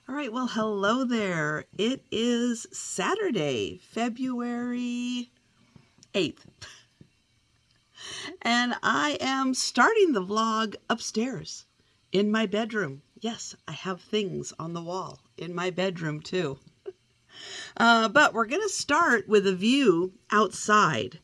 All right, well, hello there. It is Saturday, February 8th, and I am starting the vlog upstairs in my bedroom. Yes, I have things on the wall in my bedroom too. But we're going to start with a view outside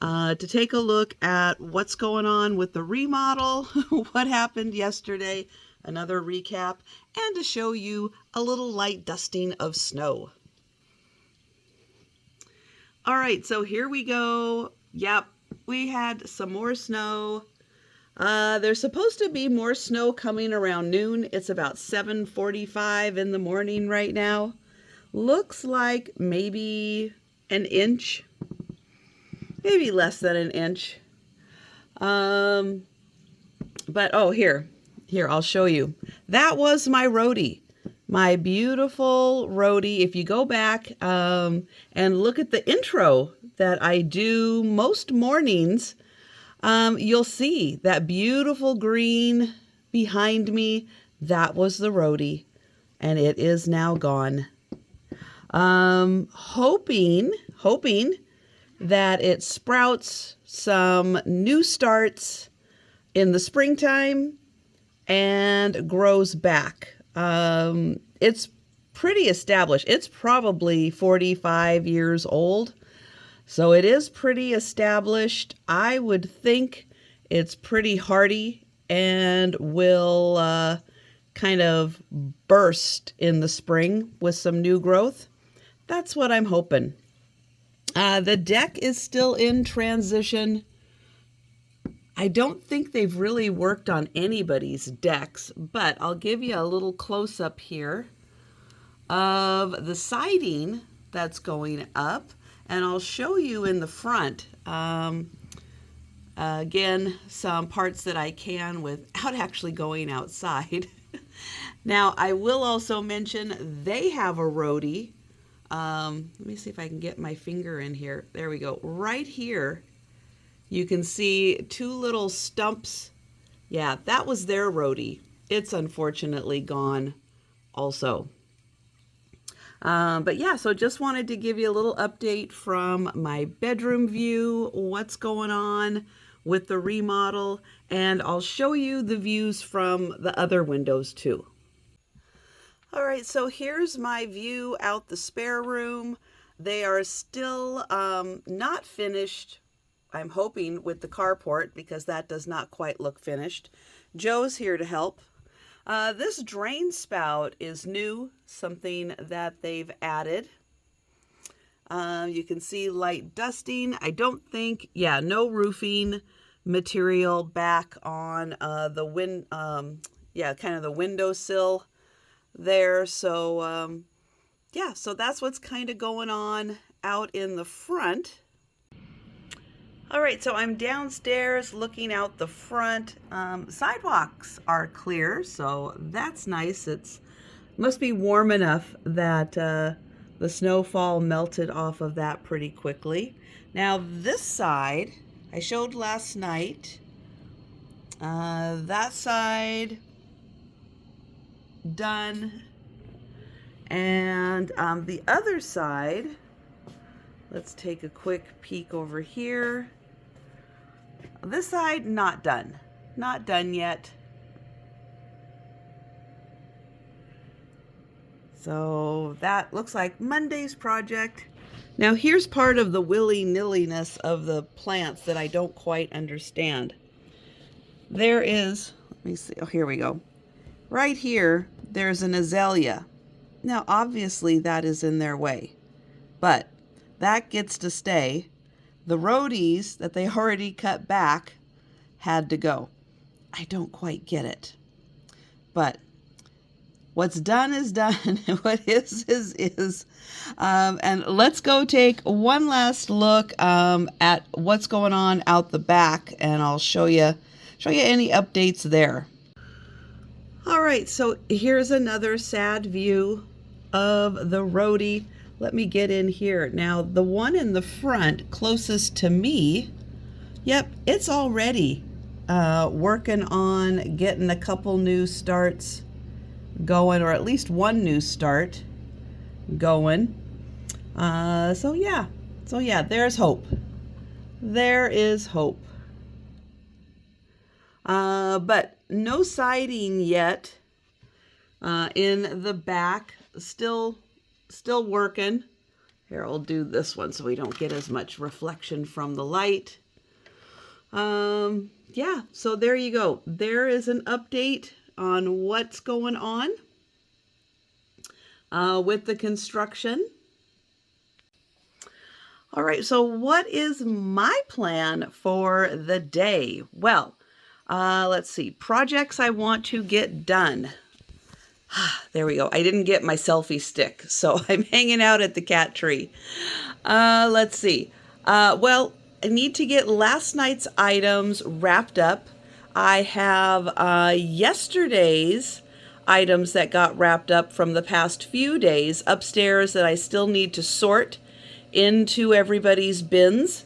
to take a look at what's going on with the remodel, what happened yesterday, another recap, and to show you a little light dusting of snow. All right, so here we go. Yep, we had some more snow. There's supposed to be more snow coming around noon. It's about 7:45 in the morning right now. Looks like maybe an inch, maybe less than an inch. But oh, here, I'll show you. That was my roadie, my beautiful roadie. If you go back and look at the intro that I do most mornings, you'll see that beautiful green behind me. That was the roadie, and it is now gone. Hoping that it sprouts some new starts in the springtime and grows back. It's pretty established. It's probably 45 years old. So it is pretty established. I would think it's pretty hardy and will kind of burst in the spring with some new growth. That's what I'm hoping. The deck is still in transition. I don't think they've really worked on anybody's decks, but I'll give you a little close-up here of the siding that's going up, and I'll show you in the front, again, some parts that I can without actually going outside. Now, I will also mention they have a roadie. Let me see if I can get my finger in here. There we go. Right here, you can see two little stumps. Yeah, that was their roadie. It's unfortunately gone also. But yeah, so just wanted to give you a little update from my bedroom view, what's going on with the remodel, and I'll show you the views from the other windows too. All right, so here's my view out the spare room. They are still not finished, I'm hoping, with the carport because that does not quite look finished. Joe's here to help. This drain spout is new, something that they've added. You can see light dusting. I don't think, yeah, no roofing material back on the kind of the windowsill there. So yeah, so that's what's kind of going on out in the front. All right, so I'm downstairs looking out the front. Sidewalks are clear, so that's nice. It must be warm enough that the snowfall melted off of that pretty quickly. Now this side, I showed last night. That side done. And the other side, let's take a quick peek over here. This side, not done. Not done yet. So that looks like Monday's project. Now here's part of the willy-nilliness of the plants that I don't quite understand. There is, let me see, oh, here we go. Right here, there's an azalea. Now obviously that is in their way, but that gets to stay. The roadies that they already cut back had to go. I don't quite get it. But what's done is done. What is. And let's go take one last look at what's going on out the back, and I'll show you any updates there. All right, so here's another sad view of the roadie. Let me get in here. Now, the one in the front closest to me, yep, it's already working on getting a couple new starts going, or at least one new start going. So yeah, there's hope. There is hope. But no siding yet in the back. Still working. Here, I'll do this one so we don't get as much reflection from the light. Yeah, so there you go. There is an update on what's going on with the construction. All right, so what is my plan for the day? Well, let's see, projects I want to get done. There we go. I didn't get my selfie stick, so I'm hanging out at the cat tree. Let's see. Well, I need to get last night's items wrapped up. I have yesterday's items that got wrapped up from the past few days upstairs that I still need to sort into everybody's bins.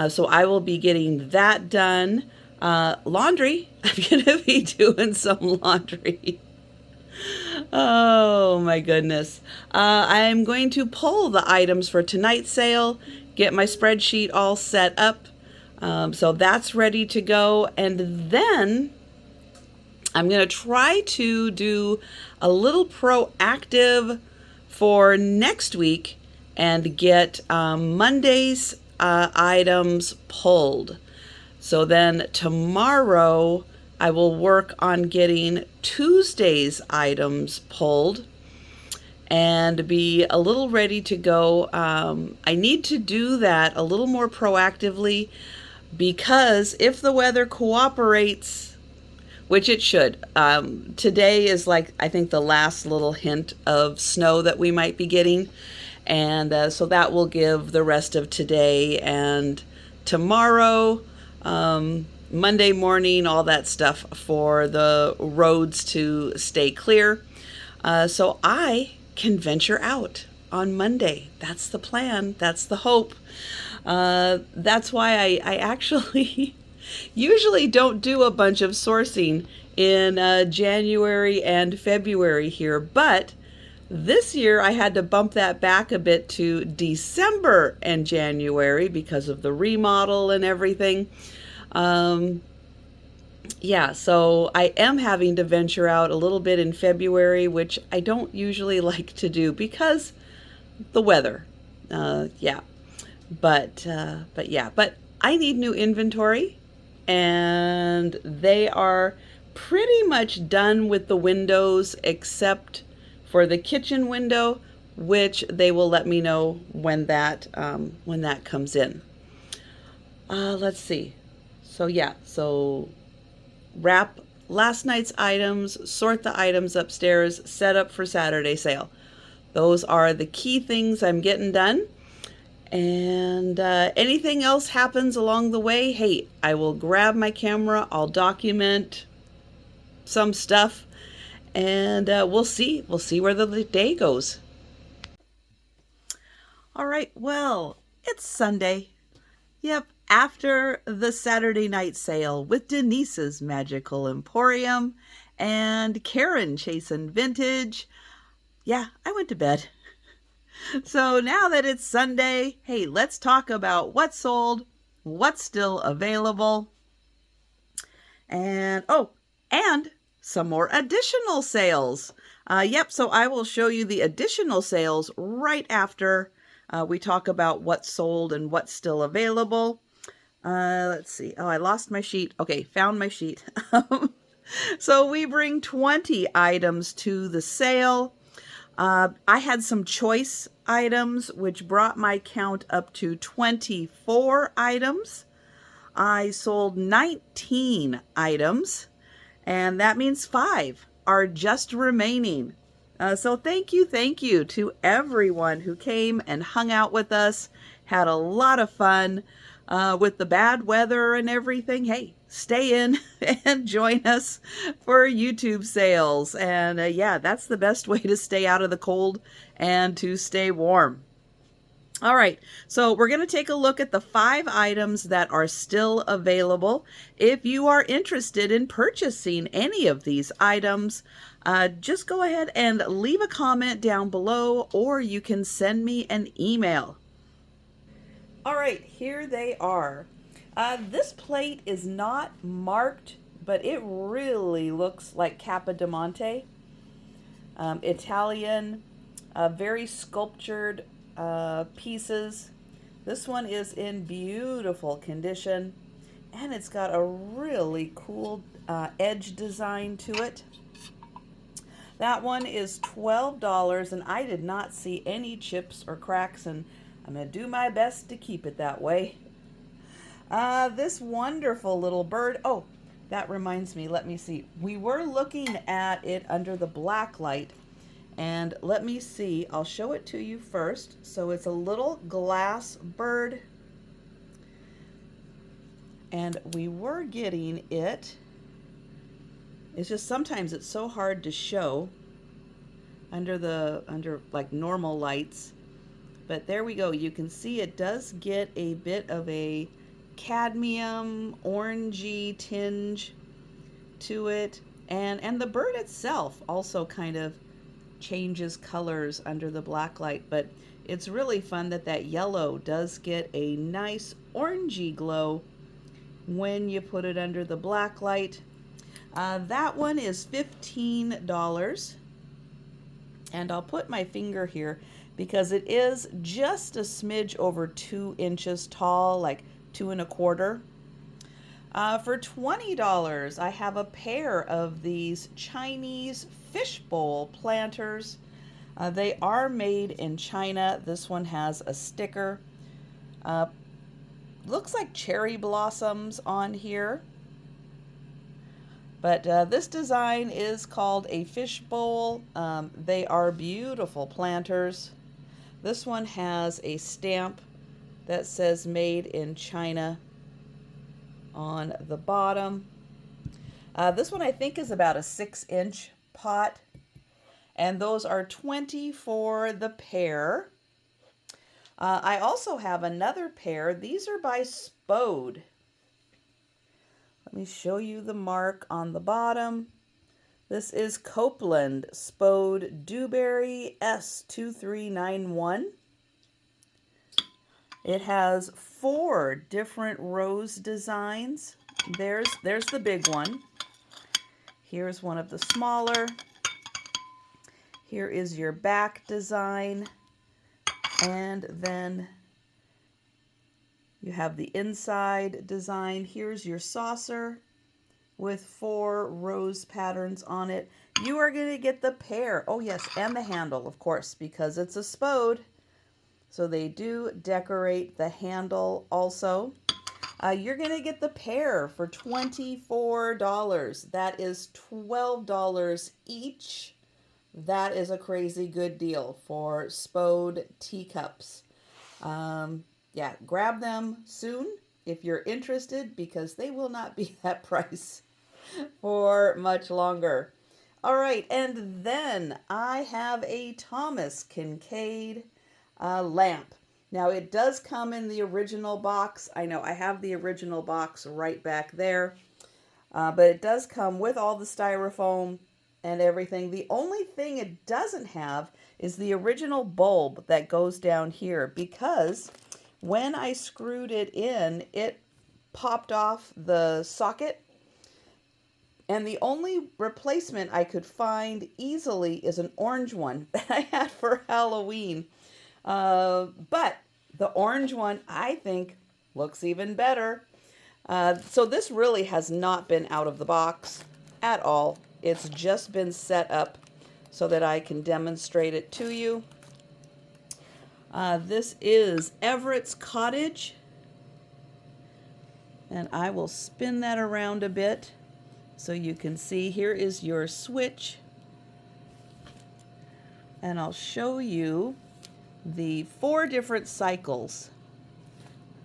So I will be getting that done. Laundry. I'm going to be doing some laundry. Oh my goodness. I'm going to pull the items for tonight's sale, get my spreadsheet all set up. So that's ready to go. And then I'm going to try to do a little proactive for next week and get Monday's items pulled. So then tomorrow I will work on getting Tuesday's items pulled and be a little ready to go. I need to do that a little more proactively because if the weather cooperates, which it should, today is like, I think, the last little hint of snow that we might be getting. And so that will give the rest of today and tomorrow, Monday morning, all that stuff for the roads to stay clear. So I can venture out on Monday. That's the plan. That's the hope. That's why I actually usually don't do a bunch of sourcing in January and February here. But this year I had to bump that back a bit to December and January because of the remodel and everything. Yeah, so I am having to venture out a little bit in February, which I don't usually like to do because the weather. Yeah, but I need new inventory, and they are pretty much done with the windows except for the kitchen window, which they will let me know when that comes in. Let's see. So yeah, so wrap last night's items, sort the items upstairs, set up for Saturday sale. Those are the key things I'm getting done. And anything else happens along the way, hey, I will grab my camera, I'll document some stuff, and we'll see where the day goes. All right, well, it's Sunday. Yep, after the Saturday night sale with Denise's Magical Emporium and Karen chasing vintage. Yeah, I went to bed. So now that it's Sunday, hey, let's talk about what's sold, what's still available, and and some more additional sales. Yep, so I will show you the additional sales right after we talk about what's sold and what's still available. Let's see. Oh, I lost my sheet. Okay, found my sheet. So we bring 20 items to the sale. I had some choice items, which brought my count up to 24 items. I sold 19 items, and that means 5 are just remaining. So thank you to everyone who came and hung out with us. Had a lot of fun with the bad weather and everything. Hey, stay in and join us for YouTube sales. And yeah, that's the best way to stay out of the cold and to stay warm. All right, so we're going to take a look at the 5 items that are still available. If you are interested in purchasing any of these items, just go ahead and leave a comment down below, or you can send me an email. All right, here they are. This plate is not marked, but it really looks like Capodimonte. Italian, very sculptured pieces. This one is in beautiful condition, and it's got a really cool edge design to it. That one is $12, and I did not see any chips or cracks, and I'm going to do my best to keep it that way. This wonderful little bird. Oh, that reminds me. Let me see. We were looking at it under the black light, and let me see. I'll show it to you first. So it's a little glass bird, and we were getting it. It's just sometimes it's so hard to show under like normal lights. But there we go. You can see it does get a bit of a cadmium orangey tinge to it, and the bird itself also kind of changes colors under the black light, but it's really fun that yellow does get a nice orangey glow when you put it under the black light. That one is $15, and I'll put my finger here because it is just a smidge over 2 inches tall, like 2 1/4. For $20, I have a pair of these Chinese fishbowl planters. They are made in China. This one has a sticker. Looks like cherry blossoms on here. But this design is called a fishbowl. They are beautiful planters. This one has a stamp that says made in China on the bottom. This one I think is about a 6-inch pot, and those are $20 for the pair. I also have another pair. These are by Spode. Let me show you the mark on the bottom. This is Copeland Spode Dewberry S2391. It has 4 different rose designs. There's the big one. Here's one of the smaller. Here is your back design. And then you have the inside design. Here's your saucer with 4 rose patterns on it. You are going to get the pair. Oh yes, and the handle, of course, because it's a Spode. So they do decorate the handle also. You're going to get the pair for $24. That is $12 each. That is a crazy good deal for Spode teacups. Yeah, grab them soon if you're interested, because they will not be that price for much longer. All right, and then I have a Thomas Kincaid lamp. Now it does come in the original box. I know I have the original box right back there, but it does come with all the styrofoam and everything. The only thing it doesn't have is the original bulb that goes down here, because when I screwed it in, it popped off the socket, and the only replacement I could find easily is an orange one that I had for Halloween. But the orange one, I think, looks even better. So this really has not been out of the box at all. It's just been set up so that I can demonstrate it to you. This is Everett's Cottage, and I will spin that around a bit so you can see. Here is your switch, and I'll show you the 4 different cycles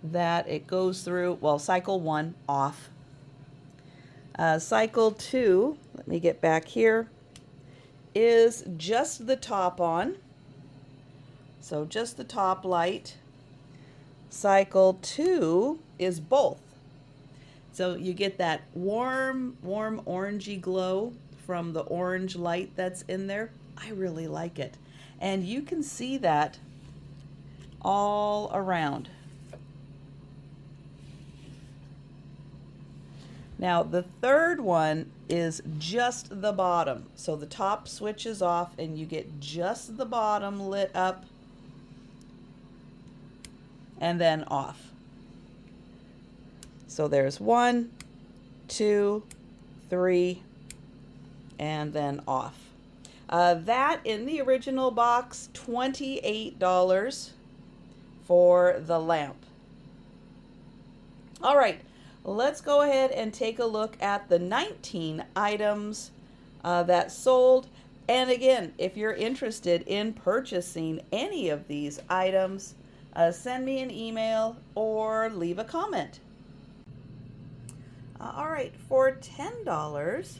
that it goes through. Well, cycle 1, off. Cycle 2, let me get back here, is just the top on. So just the top light. Cycle 2 is both. So you get that warm orangey glow from the orange light that's in there. I really like it. And you can see that all around. Now the third one is just the bottom. So the top switches off and you get just the bottom lit up and then off. So there's 1, 2, 3, and then off. That in the original box, $28 for the lamp. All right, let's go ahead and take a look at the 19 items that sold. And again, if you're interested in purchasing any of these items, send me an email or leave a comment. All right, for $10,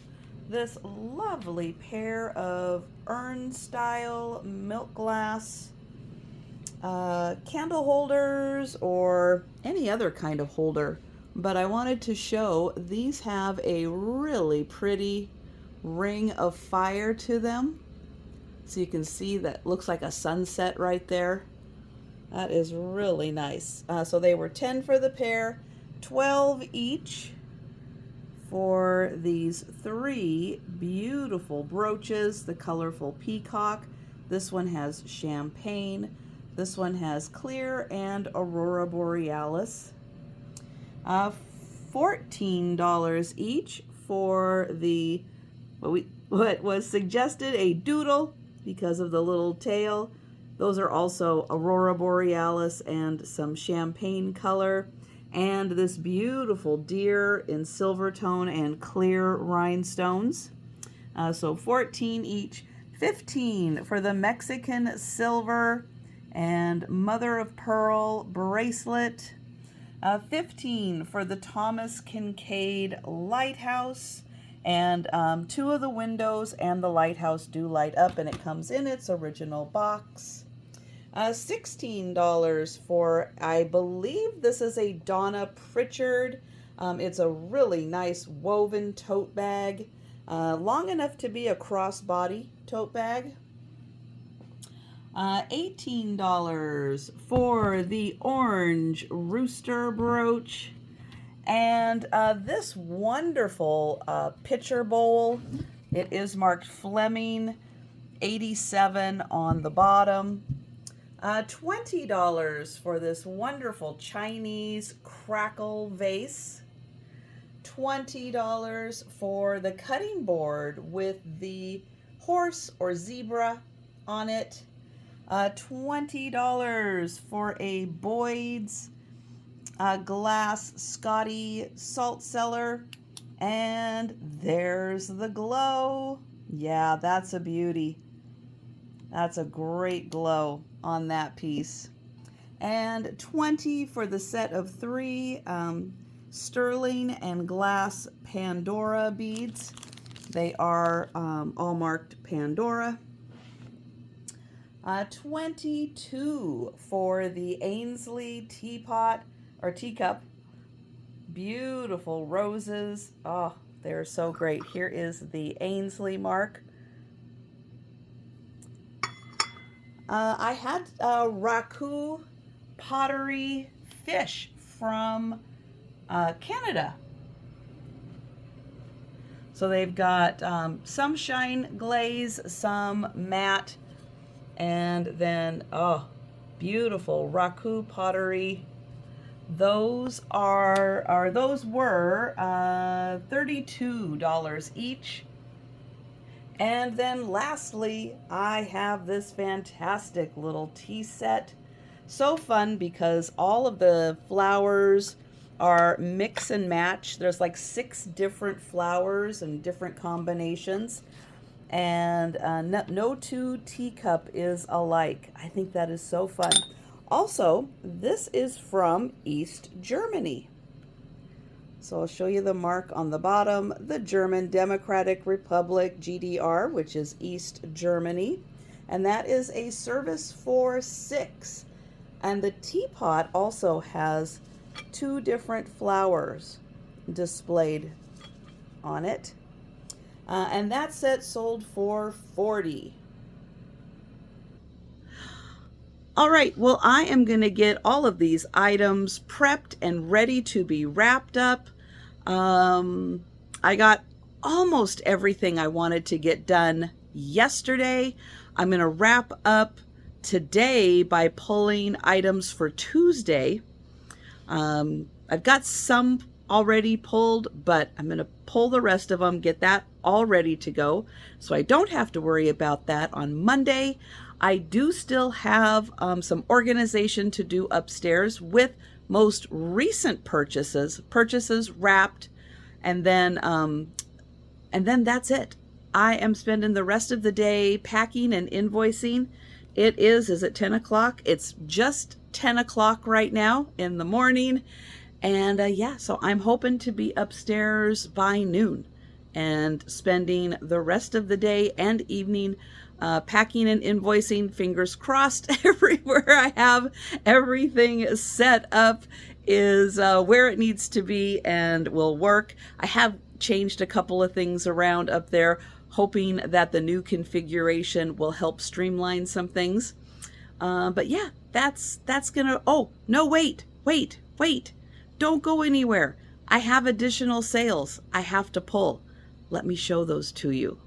this lovely pair of urn-style milk glass candle holders or any other kind of holder. But I wanted to show these have a really pretty ring of fire to them. So you can see that looks like a sunset right there. That is really nice. So they were 10 for the pair, 12 each for these 3 beautiful brooches. The colorful peacock. This one has champagne. This one has clear and aurora borealis. $14 each for the what was suggested a doodle because of the little tail. Those are also aurora borealis and some champagne color. And this beautiful deer in silver tone and clear rhinestones. So 14 each. 15 for the Mexican silver and mother of pearl bracelet. 15 for the Thomas Kincaid lighthouse. And 2 of the windows and the lighthouse do light up, and it comes in its original box. $16 for, I believe this is a Donna Pritchard. It's a really nice woven tote bag, long enough to be a crossbody tote bag. $18 for the orange rooster brooch. And this wonderful pitcher bowl. It is marked Fleming, 87 on the bottom. $20 for this wonderful Chinese crackle vase. $20 for the cutting board with the horse or zebra on it. $20 for a Boyd's glass Scotty salt cellar. And there's the glow. Yeah, that's a beauty. That's a great glow on that piece. And 20 for the set of 3 sterling and glass Pandora beads. They are all marked Pandora. 22 for the Ainsley teapot or teacup. Beautiful roses. Oh, they're so great. Here is the Ainsley mark. I had raku pottery fish from Canada. So they've got some shine glaze, some matte, and then, oh, beautiful raku pottery. Those were $32 each. And then lastly, I have this fantastic little tea set. So fun because all of the flowers are mix and match. There's like 6 different flowers and different combinations. And no 2 teacup is alike. I think that is so fun. Also, this is from East Germany. So I'll show you the mark on the bottom, the German Democratic Republic, GDR, which is East Germany. And that is a service for 6. And the teapot also has 2 different flowers displayed on it. And that set sold for $40. All right, well, I am going to get all of these items prepped and ready to be wrapped up. I got almost everything I wanted to get done yesterday. I'm going to wrap up today by pulling items for Tuesday. I've got some already pulled, but I'm going to pull the rest of them, get that all ready to go, so I don't have to worry about that on Monday. I do still have some organization to do upstairs with most recent purchases wrapped, and then that's it. I am spending the rest of the day packing and invoicing. Is it 10 o'clock? It's just 10 o'clock right now in the morning. And yeah, so I'm hoping to be upstairs by noon and spending the rest of the day and evening packing and invoicing. Fingers crossed, everywhere I have everything set up is where it needs to be and will work. I have changed a couple of things around up there, hoping that the new configuration will help streamline some things. But yeah, that's gonna, oh, no, wait. Don't go anywhere. I have additional sales I have to pull. Let me show those to you.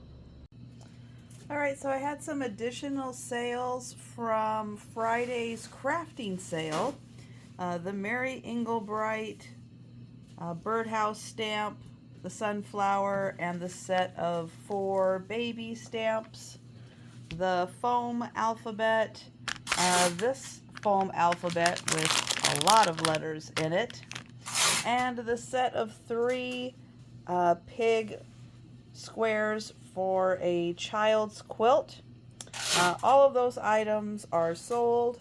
All right, so I had some additional sales from Friday's crafting sale. The Mary Englebright birdhouse stamp, the sunflower, and the set of 4 baby stamps. The foam alphabet, this foam alphabet with a lot of letters in it, and the set of 3 pig squares for a child's quilt. All of those items are sold.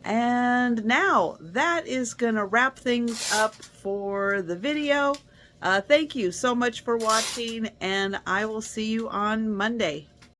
And now that is gonna wrap things up for the video. Thank you so much for watching, and I will see you on Monday.